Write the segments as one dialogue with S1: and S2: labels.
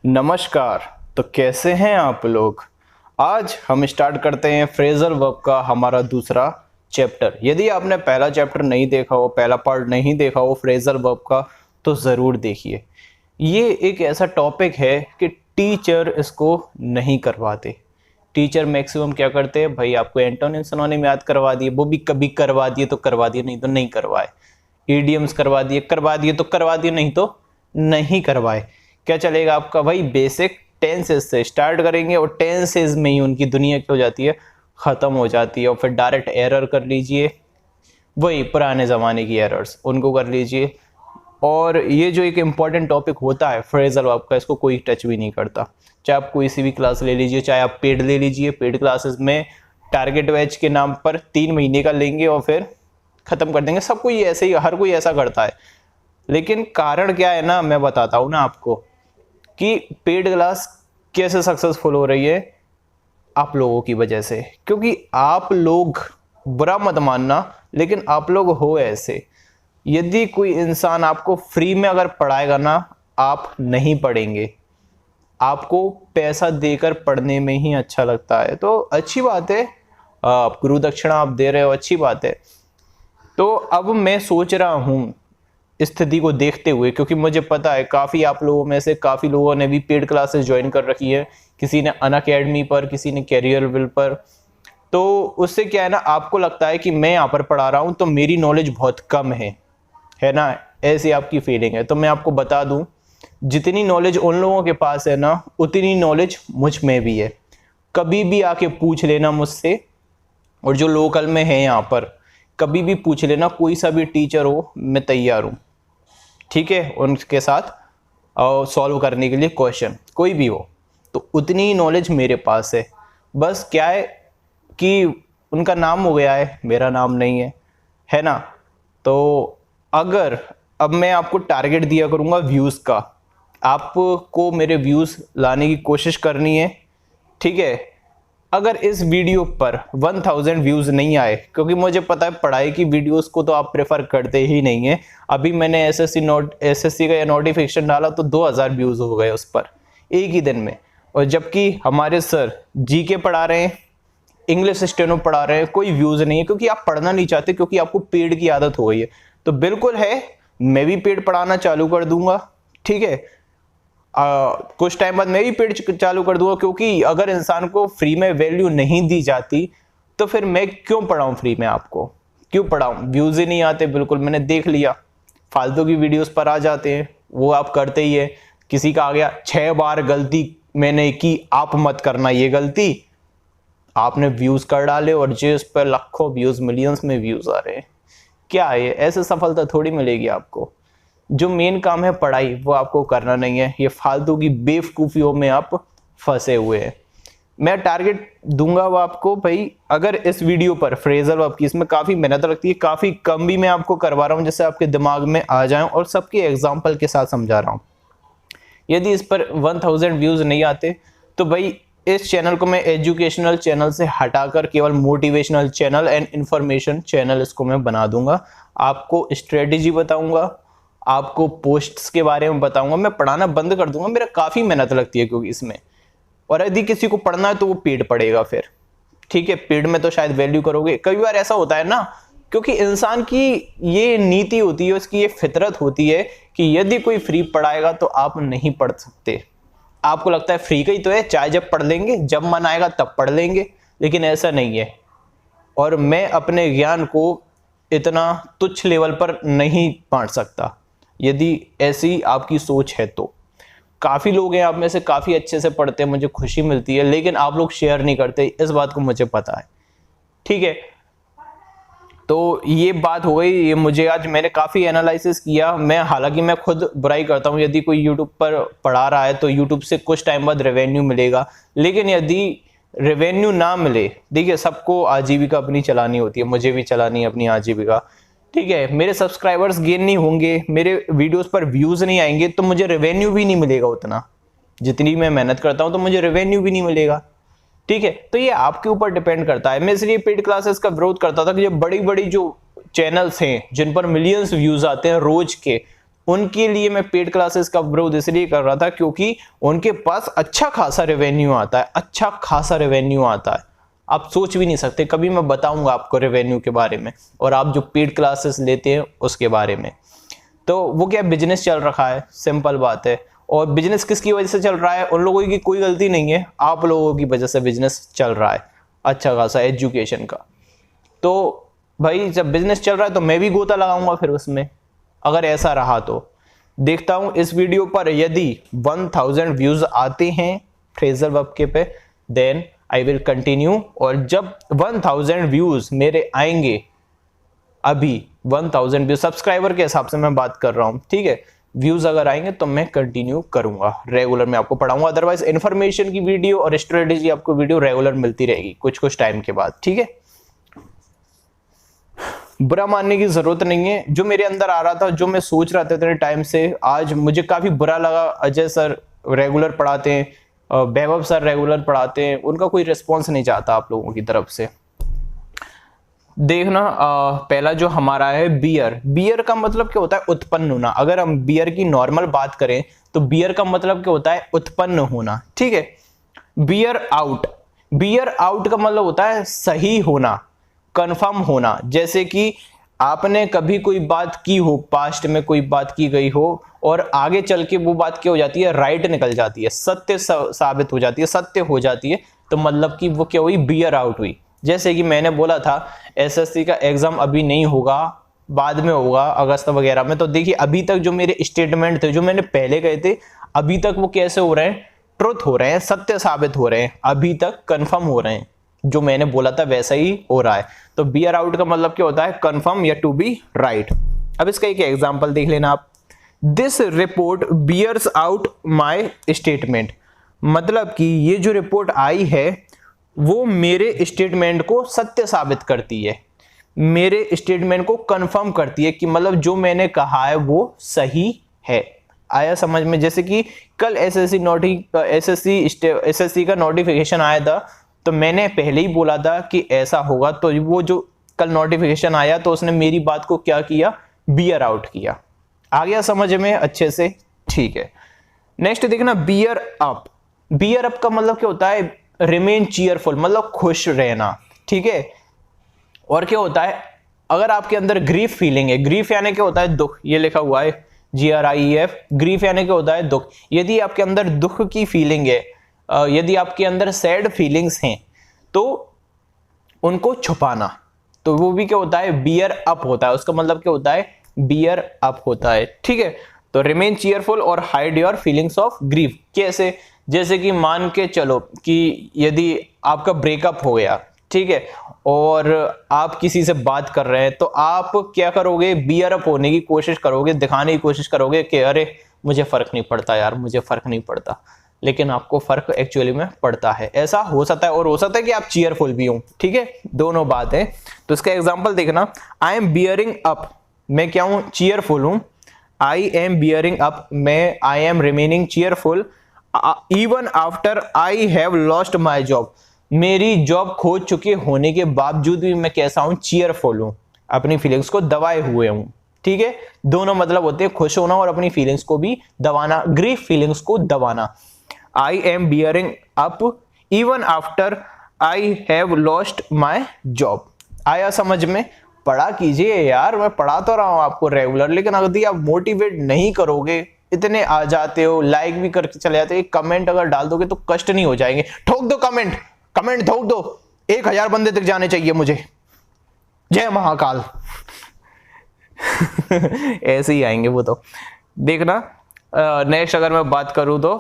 S1: नमस्कार। तो कैसे हैं आप लोग। आज हम स्टार्ट करते हैं फ्रेजल वर्ब का हमारा दूसरा चैप्टर। यदि आपने पहला चैप्टर नहीं देखा हो, पहला पार्ट नहीं देखा हो फ्रेजल वर्ब का, तो ज़रूर देखिए। ये एक ऐसा टॉपिक है कि टीचर इसको नहीं करवाते। टीचर मैक्सिमम क्या करते हैं भाई, आपको एंटोनिम सिनोनिम याद करवा दिए, वो भी कभी करवा दिए तो करवा दिए, नहीं तो नहीं करवाए। ईडियम्स करवा दिए तो करवा दिए, नहीं तो नहीं करवाए। क्या चलेगा आपका भाई, बेसिक टेंसेस से स्टार्ट करेंगे और टेंसेस में ही उनकी दुनिया क्या हो जाती है, ख़त्म हो जाती है। और फिर डायरेक्ट एरर कर लीजिए, वही पुराने ज़माने की एरर्स उनको कर लीजिए। और ये जो एक इम्पॉर्टेंट टॉपिक होता है फ्रेजल वर्ब का, इसको कोई टच भी नहीं करता। चाहे आप कोई सी भी क्लास ले लीजिए, चाहे आप पेड ले लीजिए, पेड क्लासेस में टारगेट बैच के नाम पर 3 महीने का लेंगे और फिर ख़त्म कर देंगे। सब कोई ऐसे ही, हर कोई ऐसा करता है। लेकिन कारण क्या है ना, मैं बताता हूँ ना आपको कि पेड क्लास कैसे सक्सेसफुल हो रही है। आप लोगों की वजह से, क्योंकि आप लोग, बुरा मत मानना, लेकिन आप लोग हो ऐसे। यदि कोई इंसान आपको फ्री में अगर पढ़ाएगा ना, आप नहीं पढ़ेंगे। आपको पैसा देकर पढ़ने में ही अच्छा लगता है। तो अच्छी बात है, आप गुरु दक्षिणा आप दे रहे हो, अच्छी बात है। तो अब मैं सोच रहा हूँ स्थिति को देखते हुए, क्योंकि मुझे पता है काफ़ी आप लोगों में से काफ़ी लोगों ने भी पेड क्लासेस ज्वाइन कर रखी है। किसी ने अनअकैडमी पर, किसी ने कैरियरविल पर। तो उससे क्या है ना, आपको लगता है कि मैं यहाँ पर पढ़ा रहा हूँ तो मेरी नॉलेज बहुत कम है ना, ऐसी आपकी फीलिंग है। तो मैं आपको बता दूं, जितनी नॉलेज उन लोगों के पास है ना, उतनी नॉलेज मुझ में भी है। कभी भी आके पूछ लेना मुझसे, और जो लोकल में है यहाँ पर, कभी भी पूछ लेना, कोई सा भी टीचर हो, मैं तैयार हूँ। ठीक है, उनके साथ सॉल्व करने के लिए क्वेश्चन कोई भी हो। तो उतनी ही नॉलेज मेरे पास है। बस क्या है कि उनका नाम हो गया है, मेरा नाम नहीं है ना। तो अगर अब मैं आपको टारगेट दिया करूंगा व्यूज़ का, आपको मेरे व्यूज़ लाने की कोशिश करनी है। ठीक है, अगर इस वीडियो पर 1000 व्यूज़ नहीं आए, क्योंकि मुझे पता है पढ़ाई की वीडियोस को तो आप प्रेफर करते ही नहीं है। अभी मैंने एसएससी का नोटिफिकेशन डाला तो 2000 व्यूज़ हो गए उस पर एक ही दिन में। और जबकि हमारे सर जीके पढ़ा रहे हैं, इंग्लिश स्टेनो पढ़ा रहे हैं, कोई व्यूज़ नहीं है, क्योंकि आप पढ़ना नहीं चाहते, क्योंकि आपको पेड की आदत हो गई है। तो बिल्कुल है, मैं भी पेड पढ़ाना चालू कर दूंगा। ठीक है, कुछ टाइम बाद मैं भी पेड चालू कर दूंगा, क्योंकि अगर इंसान को फ्री में वैल्यू नहीं दी जाती तो फिर मैं क्यों पढ़ाऊं फ्री में, आपको क्यों पढ़ाऊं। व्यूज़ ही नहीं आते, बिल्कुल मैंने देख लिया, फालतू की वीडियोस पर आ जाते हैं, वो आप करते ही है। किसी का आ गया 6 बार गलती मैंने की, आप मत करना ये गलती, आपने व्यूज़ कर डाले और जिस पर लाखों व्यूज़, मिलियंस में व्यूज़ आ रहे हैं। क्या है, ऐसे सफलता थोड़ी मिलेगी आपको। जो मेन काम है पढ़ाई, वो आपको करना नहीं है। ये फालतू की बेवकूफ़ियों में आप फंसे हुए हैं। मैं टारगेट दूंगा वो आपको भाई, अगर इस वीडियो पर फ्रेजल वर्ब की, इसमें काफ़ी मेहनत लगती है, काफ़ी कम भी मैं आपको करवा रहा हूँ जिससे आपके दिमाग में आ जाए, और सबके एग्जाम्पल के साथ समझा रहा हूँ। यदि इस पर 1000 व्यूज़ नहीं आते तो भाई इस चैनल को मैं एजुकेशनल चैनल से हटाकर केवल motivational channel and information channel इसको मैं बना दूंगा। आपको स्ट्रेटेजी बताऊंगा, आपको पोस्ट्स के बारे में बताऊंगा। मैं पढ़ाना बंद कर दूंगा, मेरा काफ़ी मेहनत लगती है क्योंकि इसमें। और यदि किसी को पढ़ना है तो वो पेड पढ़ेगा फिर। ठीक है, पेड में तो शायद वैल्यू करोगे। कई बार ऐसा होता है ना, क्योंकि इंसान की ये नीति होती है, उसकी ये फितरत होती है कि यदि कोई फ्री पढ़ाएगा तो आप नहीं पढ़ सकते। आपको लगता है फ्री का ही तो है, चाहे जब पढ़ लेंगे, जब मन आएगा तब पढ़ लेंगे, लेकिन ऐसा नहीं है। और मैं अपने ज्ञान को इतना तुच्छ लेवल पर नहीं बांट सकता। यदि ऐसी आपकी सोच है तो काफ़ी लोग हैं आप में से, काफ़ी अच्छे से पढ़ते हैं, मुझे खुशी मिलती है, लेकिन आप लोग शेयर नहीं करते, इस बात को मुझे पता है। ठीक है, तो ये बात हो गई। ये मुझे आज मैंने काफ़ी एनालिसिस किया। मैं, हालांकि मैं खुद बुराई करता हूँ, यदि कोई यूट्यूब पर पढ़ा रहा है तो यूट्यूब से कुछ टाइम बाद रेवेन्यू मिलेगा, लेकिन यदि रेवेन्यू ना मिले, देखिए सबको आजीविका अपनी चलानी होती है, मुझे भी चलानी है अपनी आजीविका। ठीक है, मेरे सब्सक्राइबर्स गेन नहीं होंगे, मेरे वीडियोस पर व्यूज़ नहीं आएंगे, तो मुझे रेवेन्यू भी नहीं मिलेगा उतना। जितनी मैं मेहनत करता हूँ तो मुझे रेवेन्यू भी नहीं मिलेगा। ठीक है, तो ये आपके ऊपर डिपेंड करता है। मैं इसलिए पेड क्लासेस का विरोध करता था कि जब बड़ी बड़ी जो चैनल्स हैं जिन पर मिलियंस व्यूज आते हैं रोज के, उनके लिए मैं पेड क्लासेस का विरोध इसलिए कर रहा था क्योंकि उनके पास अच्छा खासा रेवेन्यू आता है, अच्छा खासा रेवेन्यू आता है। आप सोच भी नहीं सकते, कभी मैं बताऊंगा आपको रेवेन्यू के बारे में और आप जो पेड क्लासेस लेते हैं उसके बारे में। तो वो क्या बिजनेस चल रखा है, सिंपल बात है। और बिजनेस किसकी वजह से चल रहा है? उन लोगों की कोई गलती नहीं है, आप लोगों की वजह से बिजनेस चल रहा है अच्छा खासा एजुकेशन का। तो भाई जब बिजनेस चल रहा है तो मैं भी गोता लगाऊंगा फिर उसमें, अगर ऐसा रहा तो। देखता हूं इस वीडियो पर यदि 1000 व्यूज आते हैं फ्रेजर वर्ब के पे, देन आई विल कंटिन्यू। और जब 1000 व्यूज मेरे आएंगे, अभी 1000 व्यूज सब्सक्राइबर के हिसाब से मैं बात कर रहा हूं, ठीक है, व्यूज अगर आएंगे तो मैं कंटिन्यू करूंगा, रेगुलर में आपको पढ़ाऊंगा। अदरवाइज इन्फॉर्मेशन की वीडियो और स्ट्रेटेजी आपको वीडियो रेगुलर मिलती रहेगी कुछ टाइम के बाद, ठीक है। बुरा मानने की जरूरत नहीं है, जो मेरे अंदर आ रहा था, जो मैं सोच रहा था इतने टाइम से, आज मुझे काफी बुरा लगा। अजय सर रेगुलर पढ़ाते हैं, वैभव सर रेगुलर पढ़ाते हैं, उनका कोई रिस्पॉन्स नहीं चाहता आप लोगों की तरफ से। देखना पहला जो हमारा है बियर। बियर का मतलब क्या होता है? उत्पन्न होना। अगर हम बियर की नॉर्मल बात करें तो बियर का मतलब क्या होता है? उत्पन्न होना, ठीक है। बियर आउट, बियर आउट का मतलब होता है सही होना, कंफर्म होना। जैसे कि आपने कभी कोई बात की हो, पास्ट में कोई बात की गई हो और आगे चल के वो बात क्या हो जाती है? राइट निकल जाती है, सत्य साबित हो जाती है, सत्य हो जाती है, तो मतलब कि वो क्या हुई? बियर आउट हुई। जैसे कि मैंने बोला था एसएससी का एग्जाम अभी नहीं होगा, बाद में होगा अगस्त वगैरह में, तो देखिए अभी तक जो मेरे स्टेटमेंट थे, जो मैंने पहले कहे थे, अभी तक वो कैसे हो रहे हैं? ट्रुथ हो रहे हैं, सत्य साबित हो रहे हैं, अभी तक कंफर्म हो रहे हैं। जो मैंने बोला था वैसा ही हो रहा है। तो बियर आउट का मतलब क्या होता है? कंफर्म या टू बी राइट। अब इसका एक एग्जांपल देख लेना आप। This report bears out my statement, मतलब कि ये जो रिपोर्ट आई है वो मेरे स्टेटमेंट को सत्य साबित करती है, मेरे स्टेटमेंट को कंफर्म करती है कि मतलब जो मैंने कहा है वो सही है। आया समझ में? जैसे कि कल एसएससी का नोटिफिकेशन आया था, तो मैंने पहले ही बोला था कि ऐसा होगा, तो वो जो कल नोटिफिकेशन आया तो उसने मेरी बात को क्या किया? बियर आउट किया। आ गया समझ में अच्छे से? ठीक है। नेक्स्ट देखना बियर अप। बियर अप का मतलब क्या होता है? रिमेन चीयरफुल, मतलब खुश रहना, ठीक है। और क्या होता है? अगर आपके अंदर ग्रीफ फीलिंग है, ग्रीफ यानी क्या होता है? दुख, ये लिखा हुआ है GRIEF, ग्रीफ यानी क्या होता है? दुख। यदि आपके अंदर दुख की फीलिंग है, यदि आपके अंदर सैड फीलिंग्स हैं, तो उनको छुपाना, तो वो भी क्या होता है? बियर अप होता है। उसका मतलब क्या होता है? बियर अप होता है, ठीक है। तो रिमेन चीयरफुल और hide your feelings of grief. कैसे? जैसे कि मान के चलो कि यदि आपका ब्रेकअप हो गया, ठीक है, और आप किसी से बात कर रहे हैं, तो आप क्या करोगे? बियर अप होने की कोशिश करोगे, दिखाने की कोशिश करोगे कि अरे मुझे फर्क नहीं पड़ता यार, मुझे फर्क नहीं पड़ता, लेकिन आपको फर्क एक्चुअली में पड़ता है। ऐसा हो सकता है, और हो सकता है कि आप चीयरफुल भी हो, ठीक है, दोनों बात है। तो इसका एग्जांपल देखना, आई एम बियरिंग अप, मैं क्या हूं? चीयरफुल हूं। आई एम बियरिंग अप, मैं I am remaining cheerful even after I have lost my job, मेरी जॉब खो चुके होने के बावजूद भी मैं कैसा हूं? चीयरफुल हूं, अपनी फीलिंग्स को दबाए हुए हूं, ठीक है। दोनों मतलब होते हैं खुश होना और अपनी फीलिंग्स को भी दबाना, ग्रीफ फीलिंग्स को दबाना। I am bearing up even after I have lost my job. आया समझ में? पढ़ा कीजिए यार, मैं पढ़ा तो रहा हूं आपको रेगुलर, लेकिन अगर आप मोटिवेट नहीं करोगे, इतने आ जाते हो, लाइक भी करके चले जाते हो, एक कमेंट अगर डाल दोगे तो कष्ट नहीं हो जाएंगे? ठोक दो कमेंट, कमेंट ठोक दो, 1000 बंदे तक जाने चाहिए मुझे। जय महाकाल। ऐसे ही आएंगे वो तो, देखना। नेक्स्ट अगर मैं बात करूं तो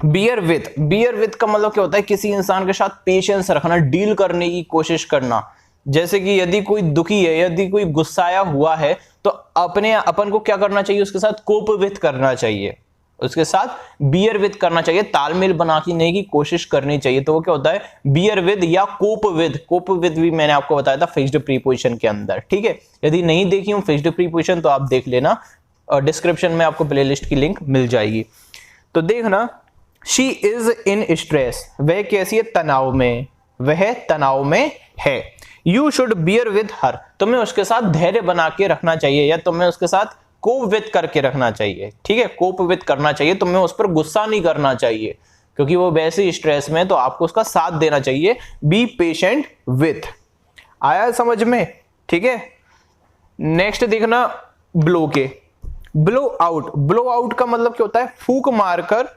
S1: बियर विथ। बियर विथ का मतलब क्या होता है? किसी इंसान के साथ पेशेंस रखना, डील करने की कोशिश करना। जैसे कि यदि कोई दुखी है, यदि कोई गुस्साया हुआ है, तो अपन को क्या करना चाहिए? उसके साथ कोप विथ करना चाहिए, उसके साथ बियर विथ करना चाहिए, तालमेल बनाने की कोशिश करनी चाहिए। तो वो क्या होता है? बियर विद या कोप विद। कोप विद भी मैंने आपको बताया था फिक्स्ड प्रीपोजिशन के अंदर, ठीक है। यदि नहीं देखी हूं फिक्स्ड प्रीपोजिशन तो आप देख लेना, डिस्क्रिप्शन में आपको प्लेलिस्ट की लिंक मिल जाएगी। तो देखना, शी इज इन स्ट्रेस, वह कैसी है? तनाव में, वह तनाव में है। You should bear with her, तुम्हें उसके साथ धैर्य बना के रखना चाहिए या तुम्हें उसके साथ कोप विद करके रखना चाहिए, ठीक है, कोप विद करना चाहिए। तुम्हें उस पर गुस्सा नहीं करना चाहिए क्योंकि वो वैसे ही स्ट्रेस में, तो आपको उसका साथ देना चाहिए। Be patient with. आया समझ में, ठीक है। नेक्स्ट देखना ब्लो के, ब्लो आउट। ब्लो आउट का मतलब क्या होता है, फूंक मारकर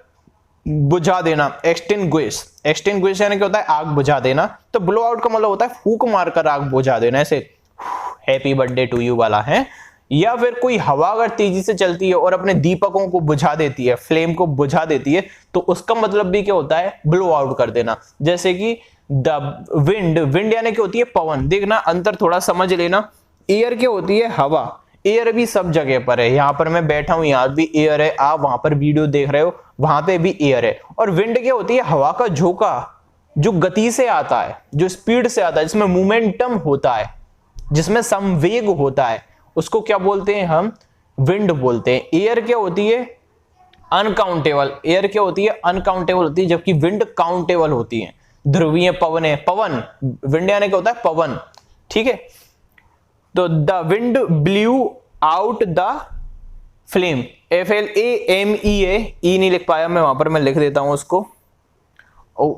S1: बुझा देना। एक्सटिंग्विश, एक्सटिंग्विश यानी क्या होता है, आग बुझा देना। तो ब्लो आउट का मतलब होता है फूंक मारकर आग बुझा देना, ऐसे हैप्पी बर्थडे टू यू वाला है। या फिर कोई हवा अगर तेजी से चलती है और अपने दीपकों को बुझा देती है, फ्लेम को बुझा देती है, तो उसका मतलब भी क्या होता है, ब्लो आउट कर देना। जैसे कि द विंड, विंड यानी क्या होती है, पवन। देखना अंतर थोड़ा समझ लेना। एयर क्या होती है, हवा। एयर भी सब जगह पर है, यहां पर मैं बैठा हूं यहां भी एयर है, आप वहां पर वीडियो देख रहे हो वहां पे भी एयर है। और विंड क्या होती है, हवा का झोंका जो गति से आता है, जो स्पीड से आता है, जिसमें मोमेंटम होता है, जिसमें संवेग होता है, उसको क्या बोलते हैं हम, विंड बोलते हैं। एयर क्या होती है, अनकाउंटेबल। एयर क्या होती है, अनकाउंटेबल होती है, जबकि विंड काउंटेबल होती है। ध्रुवीय पवन है, पवन, विंड यानी क्या होता है, पवन, ठीक है। तो the wind blew out the flame, FLAME, ई नहीं लिख पाया मैं वहां पर, मैं लिख देता हूं उसको, ओ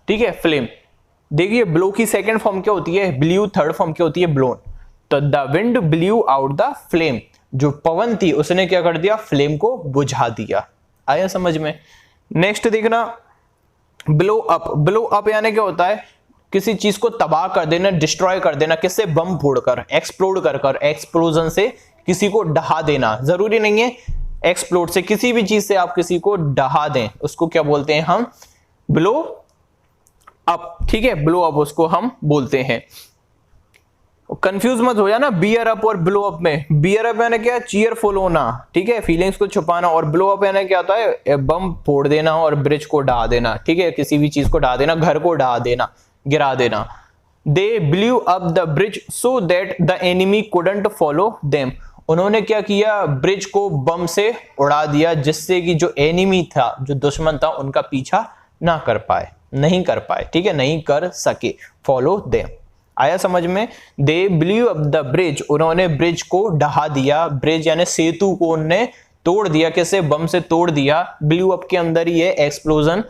S1: ठीक है, फ्लेम। देखिए ब्लो की सेकंड फॉर्म क्या होती है, ब्लू, थर्ड फॉर्म क्या होती है, ब्लोन। तो the wind blew out the flame, जो पवन थी उसने क्या कर दिया, फ्लेम को बुझा दिया। आया समझ में। नेक्स्ट देखना ब्लो अप। ब्लो अप यानी क्या होता है, किसी चीज को तबाह कर देना, डिस्ट्रॉय कर देना, किससे, बम फोड़कर, एक्सप्लोड कर, एक्सप्लोजन से किसी को डहा देना। जरूरी नहीं है एक्सप्लोड से, किसी भी चीज से आप किसी को डहा दें, उसको क्या बोलते हैं हम, ब्लो अप, ठीक है, ब्लो अप उसको हम बोलते हैं। कंफ्यूज मत हो जाना बियर अप और ब्लो अप में। बियर अप यानी क्या, चीयरफुल होना, ठीक है, फीलिंग्स को छुपाना। और ब्लो अप यानी क्या होता है, बम फोड़ देना और ब्रिज को ढा देना, ठीक है, किसी भी चीज को ढा देना, घर को ढा देना, गिरा देना। They blew up the bridge so that the enemy couldn't follow them. उन्होंने क्या किया, ब्रिज को बम से उड़ा दिया, जिससे कि जो एनिमी था, जो दुश्मन था, उनका पीछा ना कर पाए, नहीं कर पाए, ठीक है, नहीं कर सके, फॉलो देम। आया समझ में। दे ब्लू अप द ब्रिज, उन्होंने ब्रिज को ढहा दिया, ब्रिज यानी सेतु को उन्होंने तोड़ दिया, कैसे, बम से तोड़ दिया। ब्लू अप के अंदर ही है explosion.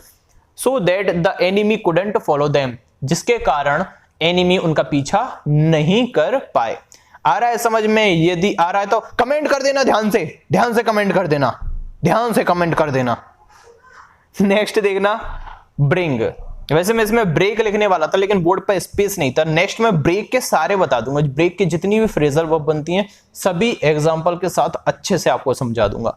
S1: So that the enemy couldn't follow them, जिसके कारण एनिमी उनका पीछा नहीं कर पाए। आ रहा है समझ में। यदि आ रहा है तो कमेंट कर देना, ध्यान से, ध्यान से कमेंट कर देना, ध्यान से कमेंट कर देना। नेक्स्ट देखना ब्रिंग। वैसे मैं इसमें ब्रेक लिखने वाला था लेकिन बोर्ड पर स्पेस नहीं था। नेक्स्ट में ब्रेक के सारे बता दूंगा, ब्रेक के जितनी भी फ्रेजल वर्ब बनती हैं सभी एग्जांपल के साथ अच्छे से आपको समझा दूंगा।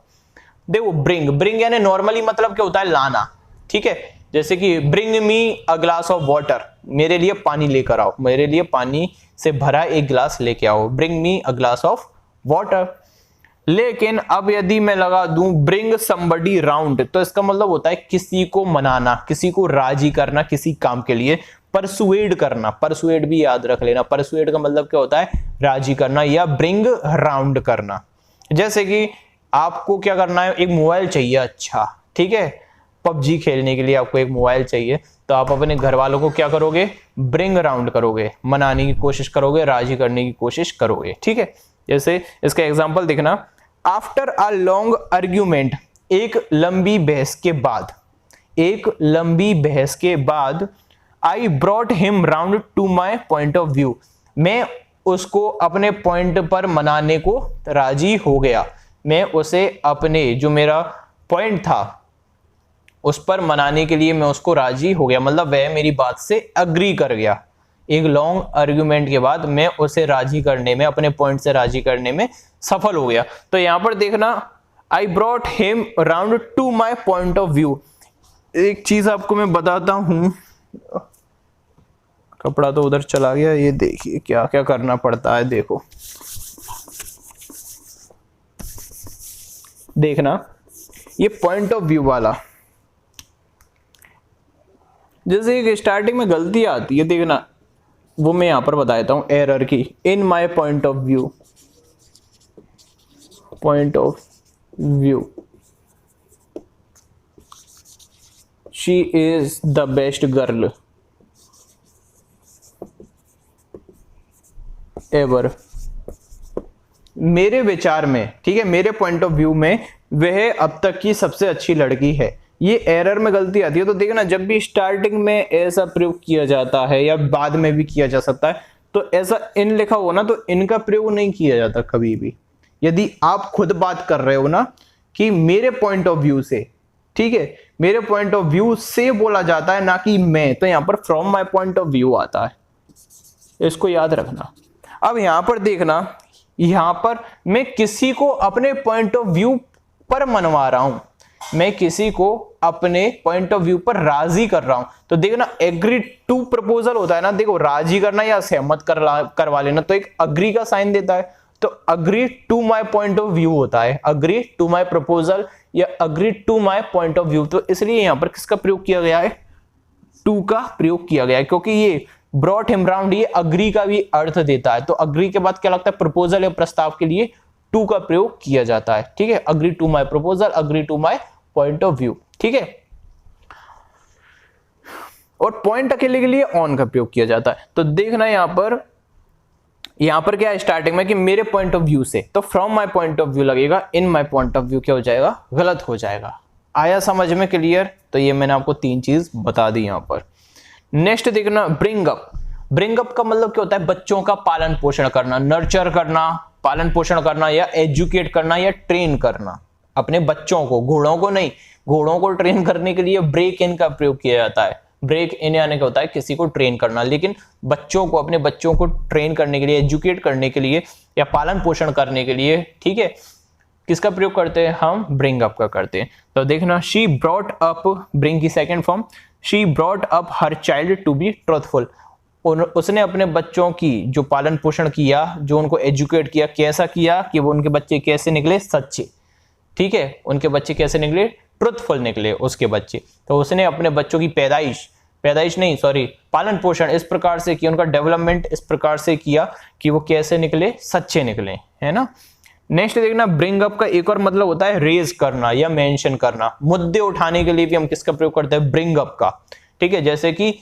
S1: देखो ब्रिंग, ब्रिंग यानी नॉर्मली मतलब क्या होता है, लाना, ठीक है। जैसे कि bring me a glass of water, मेरे लिए पानी लेकर आओ, मेरे लिए पानी से भरा एक गिलास लेके आओ, bring me a glass of water. लेकिन अब यदि मैं लगा दूं ब्रिंग समबडी राउंड, तो इसका मतलब होता है किसी को मनाना, किसी को राजी करना किसी काम के लिए। परसुएड करना, परसुएड भी याद रख लेना, परसुएड का मतलब क्या होता है, राजी करना या ब्रिंग राउंड करना। जैसे कि आपको क्या करना है, एक मोबाइल चाहिए, अच्छा ठीक है, पबजी खेलने के लिए आपको एक मोबाइल चाहिए, तो आप अपने घर वालों को क्या करोगे, ब्रिंग राउंड करोगे, मनाने की कोशिश करोगे, राजी करने की कोशिश करोगे, ठीक है। जैसे इसका एग्जांपल देखना, आफ्टर अ लॉन्ग आर्ग्यूमेंट, एक लंबी बहस के बाद, एक लंबी बहस के बाद, I brought him round to my point of view, मैं उसको अपने पॉइंट पर मनाने को राजी हो गया, मैं उसे अपने जो मेरा पॉइंट था उस पर मनाने के लिए मैं उसको राजी हो गया, मतलब वह मेरी बात से अग्री कर गया। एक लॉन्ग आर्ग्यूमेंट के बाद मैं उसे राजी करने में, अपने पॉइंट से राजी करने में सफल हो गया। तो यहां पर देखना, I brought him round to my point of view. एक चीज आपको मैं बताता हूं, कपड़ा तो उधर चला गया, ये देखिए क्या क्या करना पड़ता है, देखो देखना, ये पॉइंट ऑफ व्यू वाला, जैसे एक स्टार्टिंग में गलती आती है, देखना वो मैं यहां पर बता देता हूं, एरर की। In my point of view, point of view, she is the best girl ever, मेरे विचार में, ठीक है, मेरे पॉइंट ऑफ व्यू में वह अब तक की सबसे अच्छी लड़की है। ये एरर में गलती आती है। तो देखना, जब भी स्टार्टिंग में ऐसा प्रयोग किया जाता है या बाद में भी किया जा सकता है, तो ऐसा इन लिखा हो ना, तो इनका प्रयोग नहीं किया जाता कभी भी। यदि आप खुद बात कर रहे हो ना कि मेरे पॉइंट ऑफ व्यू से, ठीक है, मेरे पॉइंट ऑफ व्यू से बोला जाता है, ना कि मैं, तो यहां पर from my point of view आता है, इसको याद रखना। अब यहां पर देखना, यहां पर मैं किसी को अपने पॉइंट ऑफ व्यू पर मनवा रहा हूं, मैं किसी को अपने पॉइंट ऑफ व्यू पर राजी कर रहा हूं। तो देखना, एग्री टू प्रपोजल होता है ना, देखो राजी करना या सहमत करवा लेना, तो एक अग्री का साइन देता है। तो agree to my point of view होता है, अग्री टू माय प्रपोजल या agree to my point of view. तो इसलिए यहां पर किसका प्रयोग किया गया है, टू का प्रयोग किया गया है, क्योंकि ये ब्रॉट हिम राउंड, ये अग्री का भी अर्थ देता है। तो अग्री के बाद क्या लगता है, प्रपोजल या प्रस्ताव के लिए टू का प्रयोग किया जाता है, ठीक है, agree to my proposal, agree to my point of view, ठीक है। और पॉइंट अकेले के लिए ऑन का प्रयोग किया जाता है। तो देखना यहां पर क्या है स्टार्टिंग में कि मेरे पॉइंट ऑफ व्यू से, तो from my point of view लगेगा, in my point of view क्या हो जाएगा, गलत हो जाएगा। आया समझ में क्लियर? तो ये मैंने आपको 3 चीज बता दी यहां पर। नेक्स्ट देखना, ब्रिंग अप। ब्रिंग अप का मतलब क्या होता है, बच्चों का पालन पोषण करना, नर्चर करना, पालन पोषण करना, या एजुकेट करना, या ट्रेन करना अपने बच्चों को, घोड़ों को नहीं। घोड़ों को ट्रेन करने के लिए ब्रेक इन का प्रयोग किया जाता है। ब्रेक इन यानी क्या होता है, किसी को ट्रेन करना। लेकिन बच्चों को, अपने बच्चों को ट्रेन करने के लिए, एजुकेट करने के लिए या पालन पोषण करने के लिए, ठीक है, किसका प्रयोग करते हैं हम, ब्रिंग अप का करते हैं। तो देखना, शी ब्रॉट अप, ब्रिंग की second form, she brought up her child to be truthful. उसने अपने बच्चों की जो पालन पोषण किया, जो उनको एजुकेट किया, कैसा किया कि वो उनके बच्चे कैसे निकले, सच्चे, ठीक है, उनके बच्चे कैसे निकले, ट्रुथफुल निकले उसके बच्चे। तो उसने अपने बच्चों की पालन पोषण इस प्रकार से किया, उनका डेवलपमेंट इस प्रकार से किया कि वो कैसे निकले, सच्चे निकले, है ना। नेक्स्ट देखना, ब्रिंग अप का एक और मतलब होता है रेज करना या मेंशन करना। मुद्दे उठाने के लिए भी हम किसका प्रयोग करते हैं, ब्रिंग अप का, ठीक है। जैसे कि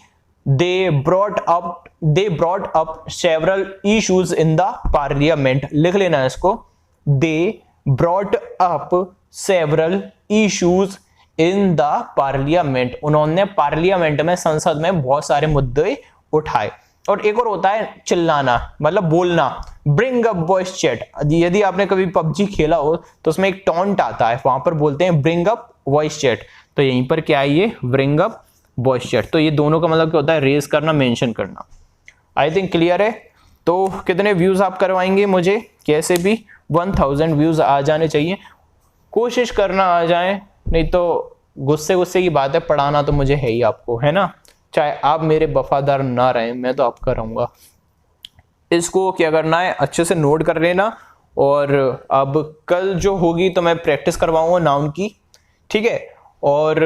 S1: they brought up several issues in the parliament, लिख लेना है इसको, they brought up several issues in the parliament. उन्होंने पार्लियामेंट में, संसद में बहुत सारे मुद्दे उठाए। और एक और होता है चिल्लाना, मतलब बोलना, ब्रिंग अप वॉइस चैट। यदि आपने कभी पबजी खेला हो तो उसमें एक टॉन्ट आता है, वहां पर बोलते हैं ब्रिंग अप वॉइस चैट। तो यहीं पर क्या है, ये ब्रिंग अप वॉइस चैट। तो ये दोनों का मतलब क्या होता है, रेज करना, मेंशन करना। आई थिंक क्लियर है। तो कितने व्यूज आप करवाएंगे मुझे, कैसे भी 1000 व्यूज आ जाने चाहिए, कोशिश करना आ जाए, नहीं तो गुस्से की बात है, पढ़ाना तो मुझे है ही आपको, है ना। चाहे आप मेरे वफादार ना रहे, मैं तो आपका रहूंगा। इसको क्या करना है, अच्छे से नोट कर लेना। और अब कल जो होगी तो मैं प्रैक्टिस करवाऊंगा नाउन की, ठीक है। और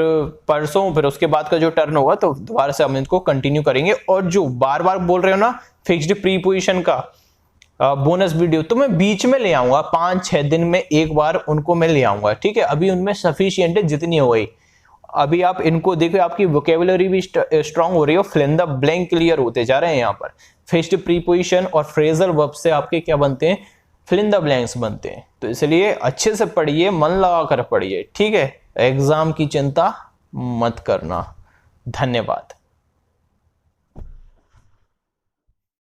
S1: परसों फिर उसके बाद का जो टर्न होगा तो दोबारा से हम इनको कंटिन्यू करेंगे। और जो बार बार बोल रहे हो ना फिक्स्ड प्रीपोजिशन का बोनस वीडियो, तो मैं बीच में ले आऊंगा, 5-6 दिन में एक बार उनको मैं ले आऊंगा, ठीक है। अभी उनमें सफिशिएंट है जितनी हो गई। अभी आप इनको देखो, आपकी वोकेबुलरी भी स्ट्रांग हो रही है, fill in the blank clear होते जा रहे हैं। यहाँ पर फिक्स्ड प्रीपोजिशन और फ्रेजल वर्ब से आपके क्या बनते हैं, फिल इन द ब्लैंक्स बनते हैं। तो इसलिए अच्छे से पढ़िए, मन लगा कर पढ़िए, ठीक है। एग्जाम की चिंता मत करना। धन्यवाद।